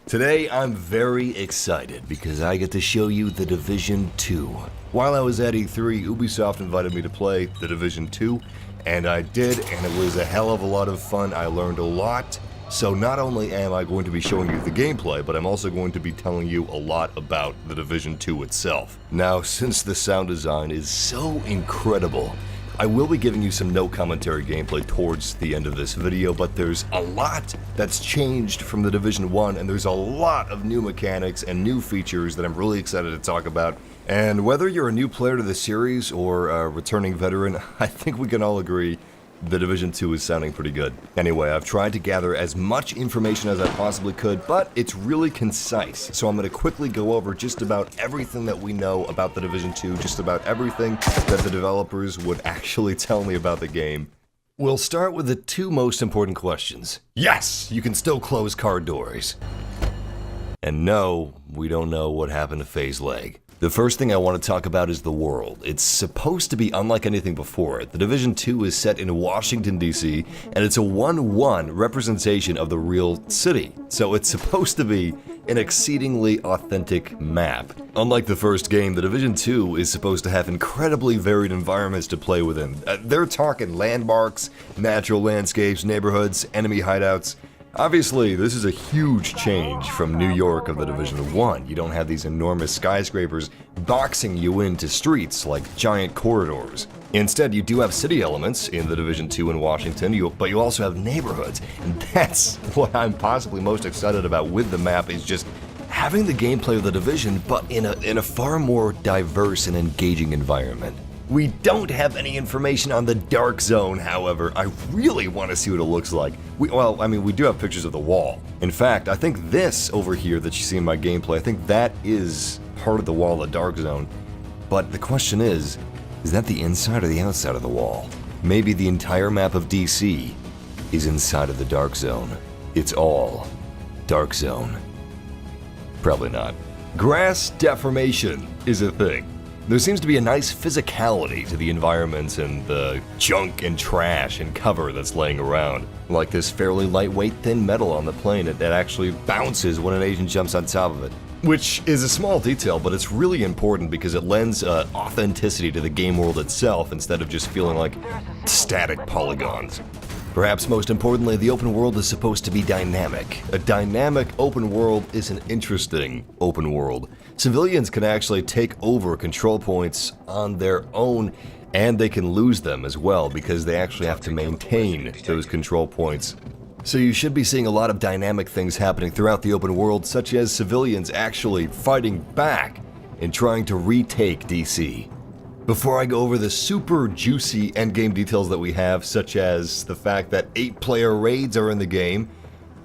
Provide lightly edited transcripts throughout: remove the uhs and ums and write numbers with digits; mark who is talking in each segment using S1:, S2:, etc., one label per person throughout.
S1: Today I'm very excited because I get to show you The Division 2. While I was at E3, Ubisoft invited me to play The Division 2, and I did, and it was a hell of a lot of fun. I learned a lot. So not only am I going to be showing you the gameplay, but I'm also going to be telling you a lot about The Division 2 itself. Now, since the sound design is so incredible, I will be giving you some no commentary gameplay towards the end of this video, but there's a lot that's changed from The Division 1, and there's a lot of new mechanics and new features that I'm really excited to talk about. And whether you're a new player to the series or a returning veteran, I think we can all agree The Division 2 is sounding pretty good. Anyway, I've tried to gather as much information as I possibly could, but it's really concise, so I'm going to quickly go over just about everything that we know about The Division 2, just about everything that the developers would actually tell me about the game. We'll start with the two most important questions. Yes, you can still close car doors. And no, we don't know what happened to Faye's leg. The first thing I want to talk about is the world. It's supposed to be unlike anything before it. The Division 2 is set in Washington, D.C., and it's a 1-1 representation of the real city. So it's supposed to be an exceedingly authentic map. Unlike the first game, The Division 2 is supposed to have incredibly varied environments to play within. They're talking landmarks, natural landscapes, neighborhoods, enemy hideouts. Obviously, this is a huge change from New York of The Division 1. You don't have these enormous skyscrapers boxing you into streets like giant corridors. Instead, you do have city elements in The Division 2 in Washington, but you also have neighborhoods. And that's what I'm possibly most excited about with the map, is just having the gameplay of The Division, but in a far more diverse and engaging environment. We don't have any information on the Dark Zone, however. I really want to see what it looks like. We do have pictures of the wall. In fact, I think this over here that you see in my gameplay, I think that is part of the wall of the Dark Zone. But the question is that the inside or the outside of the wall? Maybe the entire map of DC is inside of the Dark Zone. It's all Dark Zone. Probably not. Grass deformation is a thing. There seems to be a nice physicality to the environments and the junk and trash and cover that's laying around. Like this fairly lightweight thin metal on the plane that actually bounces when an agent jumps on top of it. Which is a small detail, but it's really important because it lends authenticity to the game world itself instead of just feeling like static polygons. Perhaps most importantly, the open world is supposed to be dynamic. A dynamic open world is an interesting open world. Civilians can actually take over control points on their own, and they can lose them as well because they actually have to maintain those control points. So you should be seeing a lot of dynamic things happening throughout the open world, such as civilians actually fighting back and trying to retake DC. Before I go over the super juicy endgame details that we have, such as the fact that 8-player raids are in the game,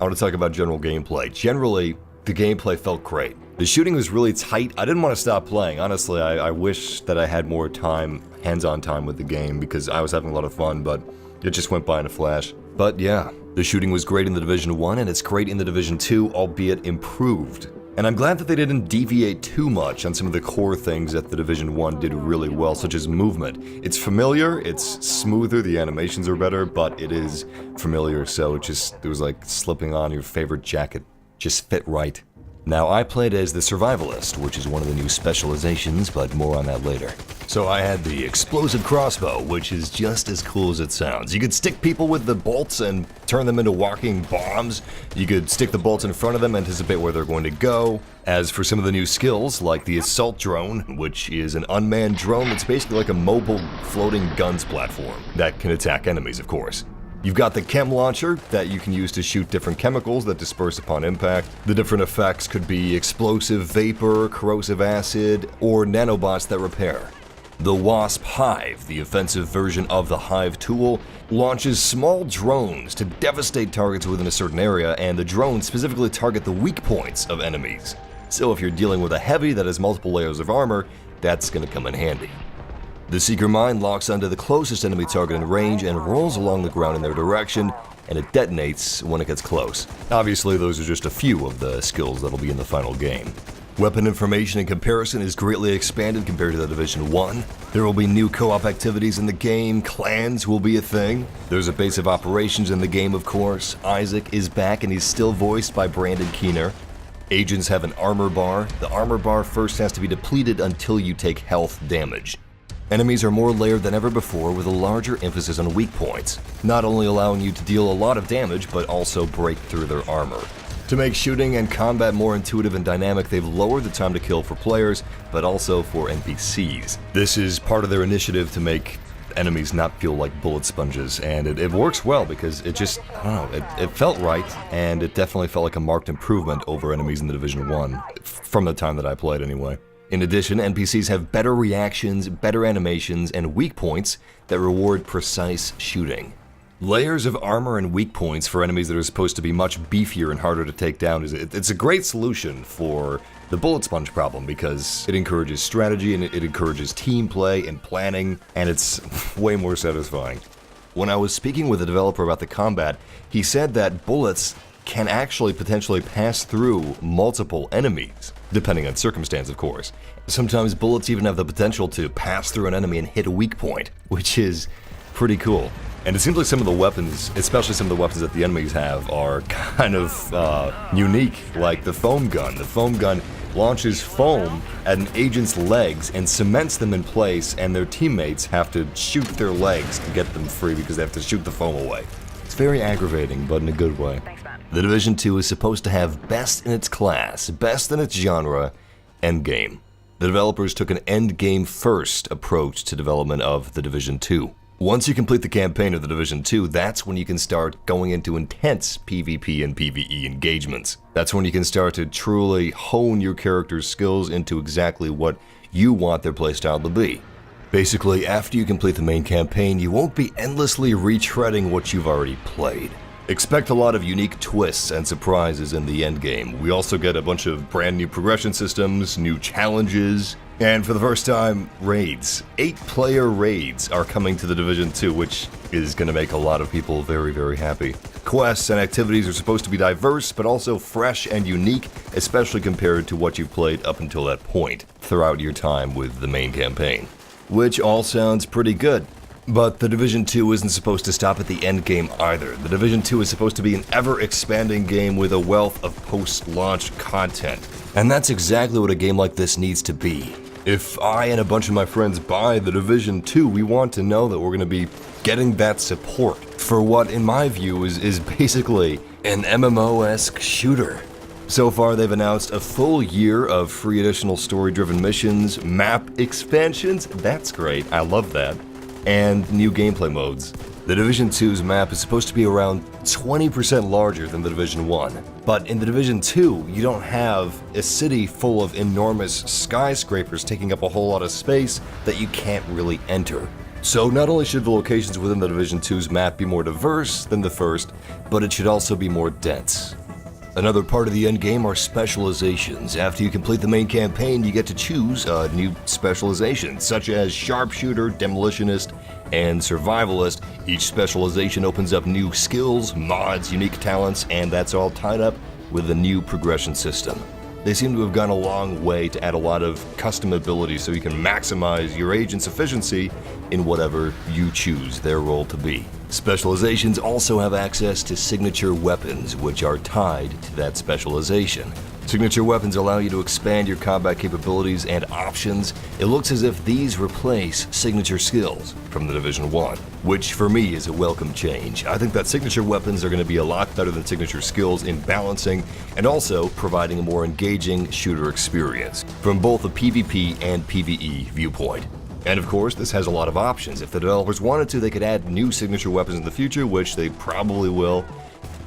S1: I want to talk about general gameplay. Generally, the gameplay felt great. The shooting was really tight. I didn't want to stop playing. Honestly, I wish that I had more time, hands-on time with the game, because I was having a lot of fun, but it just went by in a flash. But yeah, the shooting was great in The Division 1, and it's great in The Division 2, albeit improved. And I'm glad that they didn't deviate too much on some of the core things that The Division 1 did really well, such as movement. It's familiar, it's smoother, the animations are better, but it is familiar, so it was like slipping on your favorite jacket. Just fit right. Now, I played as the Survivalist, which is one of the new specializations, but more on that later. So I had the Explosive Crossbow, which is just as cool as it sounds. You could stick people with the bolts and turn them into walking bombs. You could stick the bolts in front of them, anticipate where they're going to go. As for some of the new skills, like the Assault Drone, which is an unmanned drone that's basically like a mobile floating guns platform that can attack enemies, of course. You've got the chem launcher that you can use to shoot different chemicals that disperse upon impact. The different effects could be explosive vapor, corrosive acid, or nanobots that repair. The Wasp Hive, the offensive version of the Hive tool, launches small drones to devastate targets within a certain area, and the drones specifically target the weak points of enemies. So if you're dealing with a heavy that has multiple layers of armor, that's gonna come in handy. The Seeker Mine locks onto the closest enemy target in range and rolls along the ground in their direction, and it detonates when it gets close. Obviously, those are just a few of the skills that'll be in the final game. Weapon information and comparison is greatly expanded compared to The Division 1. There will be new co-op activities in the game, clans will be a thing. There's a base of operations in the game, of course. Isaac is back and he's still voiced by Brandon Keener. Agents have an armor bar. The armor bar first has to be depleted until you take health damage. Enemies are more layered than ever before with a larger emphasis on weak points, not only allowing you to deal a lot of damage, but also break through their armor. To make shooting and combat more intuitive and dynamic, they've lowered the time to kill for players, but also for NPCs. This is part of their initiative to make enemies not feel like bullet sponges, and it works well because it just, I don't know, it felt right, and it definitely felt like a marked improvement over enemies in the Division 1, from the time that I played anyway. In addition, NPCs have better reactions, better animations, and weak points that reward precise shooting. Layers of armor and weak points for enemies that are supposed to be much beefier and harder to take down it's a great solution for the bullet sponge problem because it encourages strategy and it encourages team play and planning, and it's way more satisfying. When I was speaking with a developer about the combat, he said that bullets can actually potentially pass through multiple enemies, depending on circumstance, of course. Sometimes bullets even have the potential to pass through an enemy and hit a weak point, which is pretty cool. And it seems like some of the weapons, especially some of the weapons that the enemies have, are kind of unique, like the foam gun. The foam gun launches foam at an agent's legs and cements them in place, and their teammates have to shoot their legs to get them free because they have to shoot the foam away. It's very aggravating, but in a good way. The Division 2 is supposed to have best in its class, best in its genre, Endgame. The developers took an Endgame first approach to development of the Division 2. Once you complete the campaign of the Division 2, that's when you can start going into intense PvP and PvE engagements. That's when you can start to truly hone your character's skills into exactly what you want their playstyle to be. Basically, after you complete the main campaign, you won't be endlessly retreading what you've already played. Expect a lot of unique twists and surprises in the endgame. We also get a bunch of brand new progression systems, new challenges, and for the first time, raids. 8-player raids are coming to the Division 2, which is going to make a lot of people very, very happy. Quests and activities are supposed to be diverse, but also fresh and unique, especially compared to what you've played up until that point, throughout your time with the main campaign. Which all sounds pretty good. But the Division 2 isn't supposed to stop at the end game either. The Division 2 is supposed to be an ever-expanding game with a wealth of post-launch content. And that's exactly what a game like this needs to be. If I and a bunch of my friends buy the Division 2, we want to know that we're going to be getting that support for what, in my view, is basically an MMO-esque shooter. So far, they've announced a full year of free additional story-driven missions, map expansions, that's great, I love that, and new gameplay modes. The Division 2's map is supposed to be around 20% larger than the Division 1. But in the Division 2, you don't have a city full of enormous skyscrapers taking up a whole lot of space that you can't really enter. So not only should the locations within the Division 2's map be more diverse than the first, but it should also be more dense. Another part of the endgame are specializations. After you complete the main campaign, you get to choose a new specialization, such as Sharpshooter, Demolitionist, and Survivalist. Each specialization opens up new skills, mods, unique talents, and that's all tied up with a new progression system. They seem to have gone a long way to add a lot of custom abilities so you can maximize your agent's efficiency in whatever you choose their role to be. Specializations also have access to signature weapons, which are tied to that specialization. Signature weapons allow you to expand your combat capabilities and options. It looks as if these replace signature skills from the Division 1, which for me is a welcome change. I think that signature weapons are going to be a lot better than signature skills in balancing and also providing a more engaging shooter experience from both a PvP and PvE viewpoint. And of course, this has a lot of options. If the developers wanted to, they could add new signature weapons in the future, which they probably will.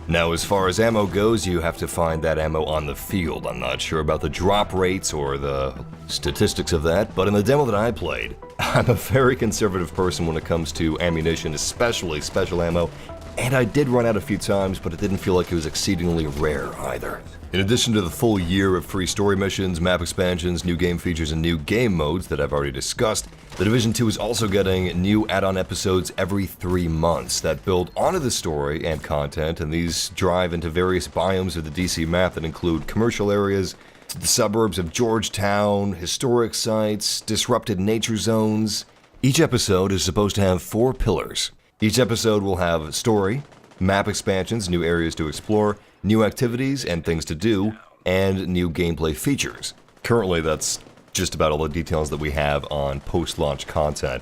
S1: Now, as far as ammo goes, you have to find that ammo on the field. I'm not sure about the drop rates or the statistics of that, but in the demo that I played, I'm a very conservative person when it comes to ammunition, especially special ammo, and I did run out a few times, but it didn't feel like it was exceedingly rare either. In addition to the full year of free story missions, map expansions, new game features, and new game modes that I've already discussed, the Division 2 is also getting new add-on episodes every 3 months that build onto the story and content, and these drive into various biomes of the DC map that include commercial areas, the suburbs of Georgetown, historic sites, disrupted nature zones. Each episode is supposed to have 4 pillars. Each episode will have story, map expansions, new areas to explore, new activities and things to do, and new gameplay features. Currently, that's just about all the details that we have on post-launch content.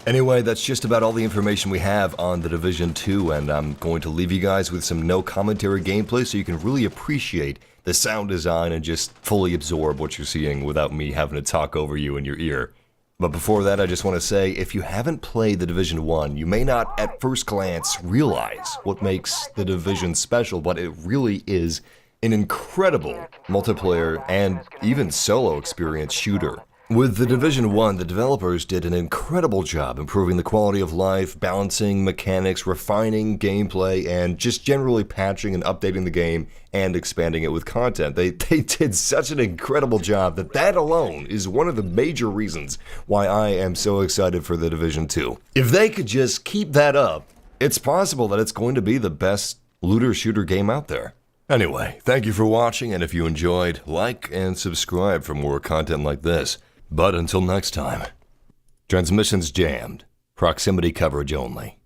S1: Anyway, that's just about all the information we have on The Division 2, and I'm going to leave you guys with some no-commentary gameplay so you can really appreciate the sound design and just fully absorb what you're seeing without me having to talk over you in your ear. But before that, I just want to say, if you haven't played The Division 1, you may not at first glance realize what makes The Division special, but it really is an incredible multiplayer and even solo experience shooter. With The Division 1, the developers did an incredible job improving the quality of life, balancing mechanics, refining gameplay, and just generally patching and updating the game and expanding it with content. They did such an incredible job that alone is one of the major reasons why I am so excited for The Division 2. If they could just keep that up, it's possible that it's going to be the best looter-shooter game out there. Anyway, thank you for watching, and if you enjoyed, like and subscribe for more content like this. But until next time, transmissions jammed, proximity coverage only.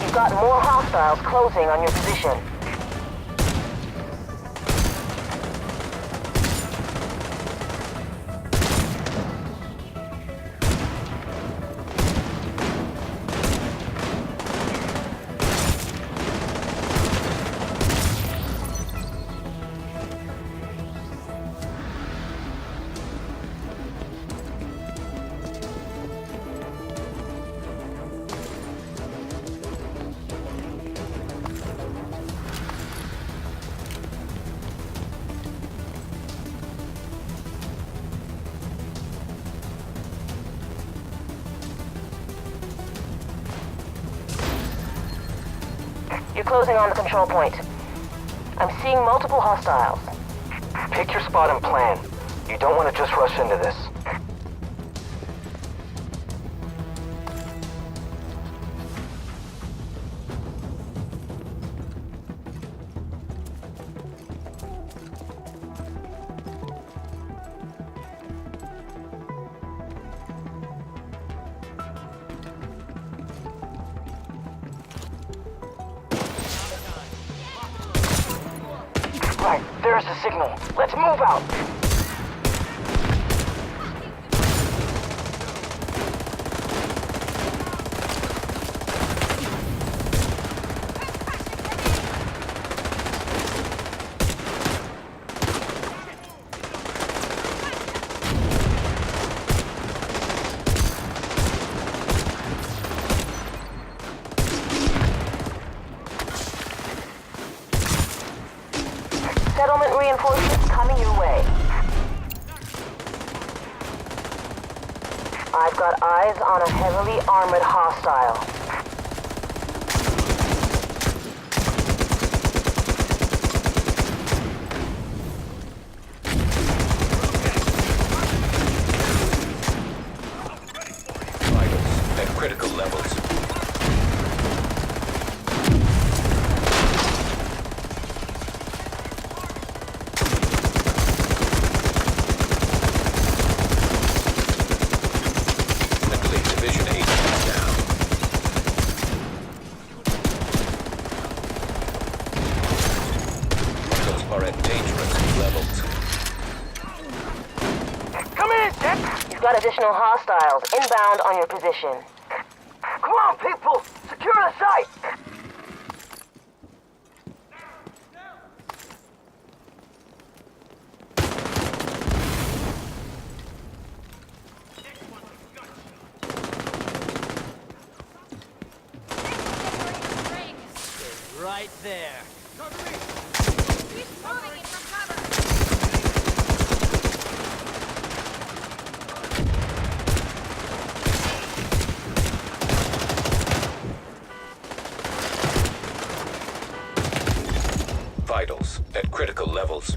S2: You've got more hostiles closing on your position. You're closing on the control point. I'm seeing multiple hostiles.
S3: Pick your spot and plan. You don't want to just rush into this. Right, there's the signal. Let's move out!
S2: reinforcements coming your way. I've got eyes on a heavily armored hostile.
S4: Vitals at critical levels. Division 8 is down. Vitals are at dangerous levels.
S3: Come in, Dick!
S2: You've got additional hostiles inbound on your position.
S3: Come on, people! Secure the site!
S5: Right there.
S4: Vitals at critical levels.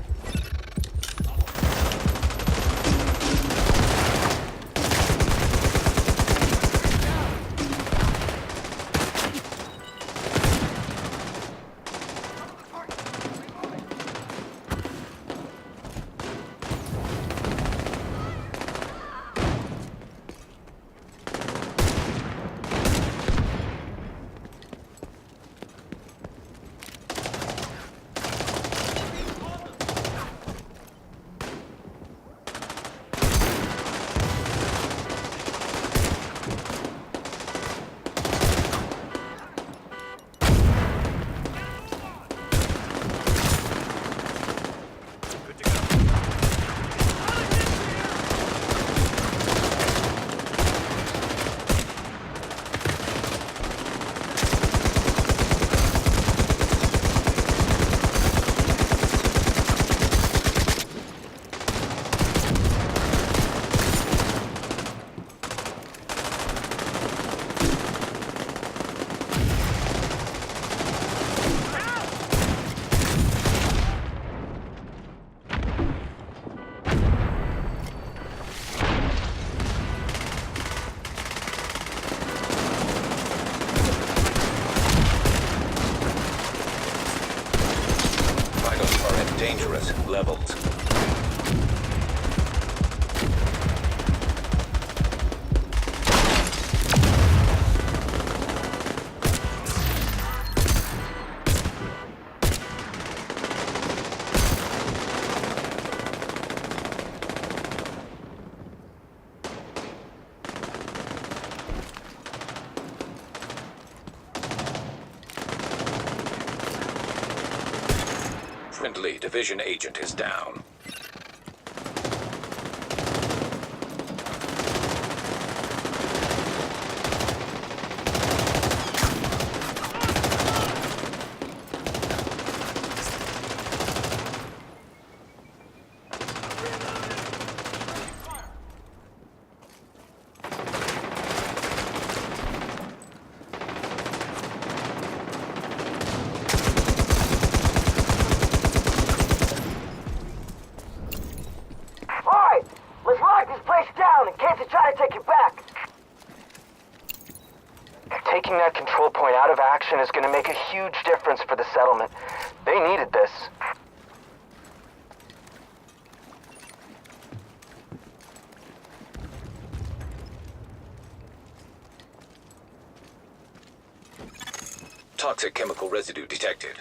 S4: Dangerous levels. Friendly division agent is down.
S3: Taking that control point out of action is going to make a huge difference for the settlement. They needed this.
S4: Toxic chemical residue detected.